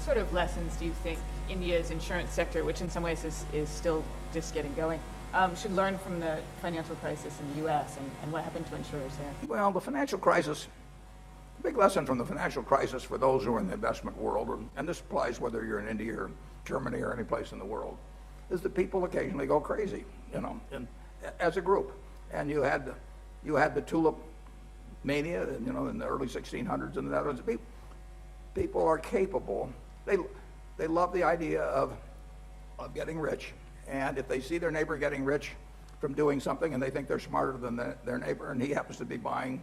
sort of lessons do you think India's insurance sector, which in some ways is still just getting going, should learn from the financial crisis in the U.S. and what happened to insurers there? Well, the financial crisis, the big lesson from the financial crisis for those who are in the investment world, and this applies whether you're in India or Germany or any place in the world, is that people occasionally go crazy, as a group. And you had the tulip mania, in the early 1600s in the Netherlands. People are capable. They love the idea of getting rich, and if they see their neighbor getting rich from doing something, and they think they're smarter than their neighbor, and he happens to be buying,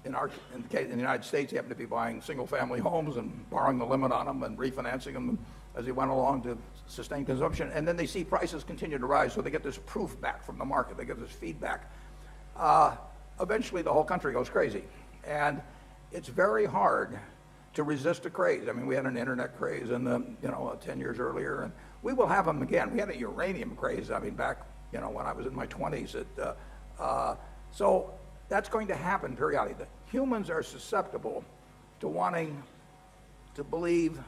in the United States, he happened to be buying single-family homes and borrowing the limit on them and refinancing them as he went along to sustain consumption, and then they see prices continue to rise, so they get this proof back from the market. They get this feedback. Eventually, the whole country goes crazy, and it's very hard to resist a craze. I mean, we had an internet craze in 10 years earlier, and we will have them again. We had a uranium craze, back, when I was in my 20s. So that's going to happen periodically. Humans are susceptible to wanting to believe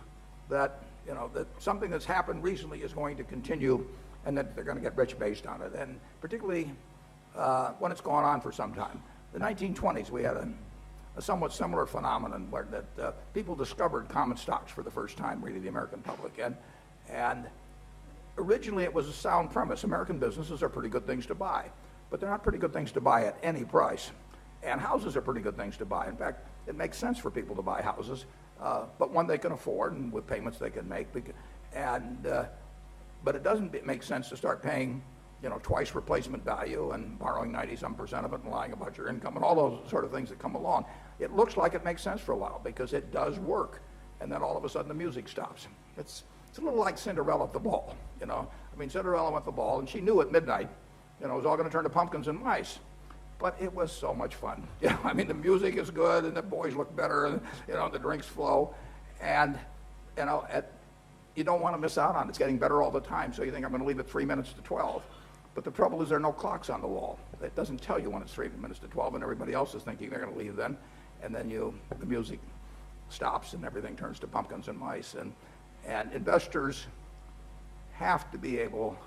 that, that something that's happened recently is going to continue and that they're going to get rich based on it. And particularly when it's gone on for some time. The 1920s, we had a somewhat similar phenomenon where people discovered common stocks for the first time, really, the American public. And originally it was a sound premise. American businesses are pretty good things to buy, but they're not pretty good things to buy at any price. And houses are pretty good things to buy. In fact, it makes sense for people to buy houses, but one they can afford and with payments they can make. But it doesn't make sense to start paying twice replacement value and borrowing 90-some% of it and lying about your income and all those sort of things that come along. It looks like it makes sense for a while because it does work, and then all of a sudden the music stops. It's a little like Cinderella at the ball, Cinderella went to the ball, and she knew at midnight, it was all going to turn to pumpkins and mice. But it was so much fun. The music is good, and the boys look better, and the drinks flow, and you don't want to miss out on it. It's getting better all the time, so you think I'm going to leave at 3 minutes to 12. But the trouble is there are no clocks on the wall. It doesn't tell you when it's 3 minutes to 12, and everybody else is thinking they're going to leave then. And then the music stops, and everything turns to pumpkins and mice. And investors have to be able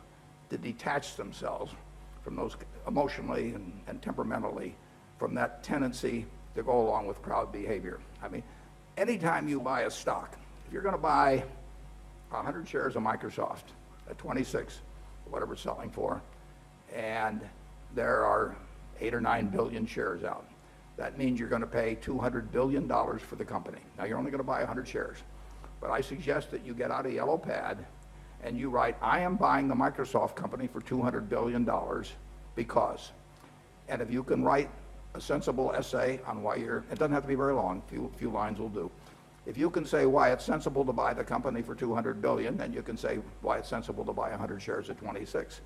to detach themselves from those emotionally and temperamentally from that tendency to go along with crowd behavior. Anytime you buy a stock, if you're going to buy 100 shares of Microsoft at 26, whatever it's selling for, and there are 8 or 9 billion shares out. That means you're going to pay $200 billion for the company. Now, you're only going to buy 100 shares. But I suggest that you get out a yellow pad and you write, I am buying the Microsoft company for $200 billion because. And if you can write a sensible essay on why it doesn't have to be very long, few lines will do. If you can say why it's sensible to buy the company for $200 billion, then you can say why it's sensible to buy 100 shares at 26.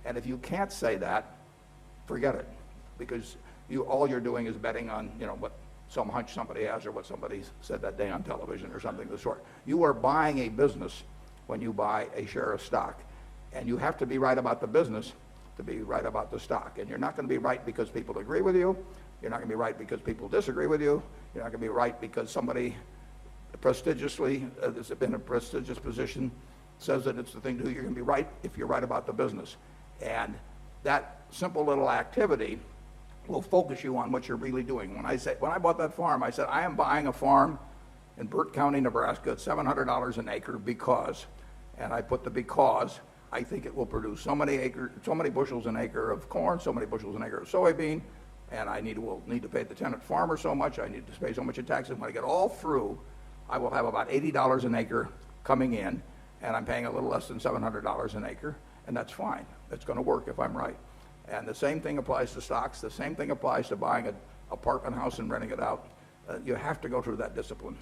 And if you can't say that, forget it, because all you're doing is betting on what some hunch somebody has or what somebody said that day on television or something of the sort. You are buying a business when you buy a share of stock, and you have to be right about the business to be right about the stock. And you're not going to be right because people agree with you. You're not going to be right because people disagree with you. You're not going to be right because somebody prestigiously, that's in a prestigious position, says that it's the thing to do. You're going to be right if you're right about the business. And that simple little activity will focus you on what you're really doing. When I bought that farm, I said, I am buying a farm in Burt County, Nebraska at $700 an acre because, and I put the because, I think it will produce so many bushels an acre of corn, so many bushels an acre of soybean, and I will need to pay the tenant farmer so much, I need to pay so much in taxes. When I get all through, I will have about $80 an acre coming in, and I'm paying a little less than $700 an acre, and that's fine. It's going to work if I'm right. And the same thing applies to stocks. The same thing applies to buying an apartment house and renting it out. You have to go through that discipline.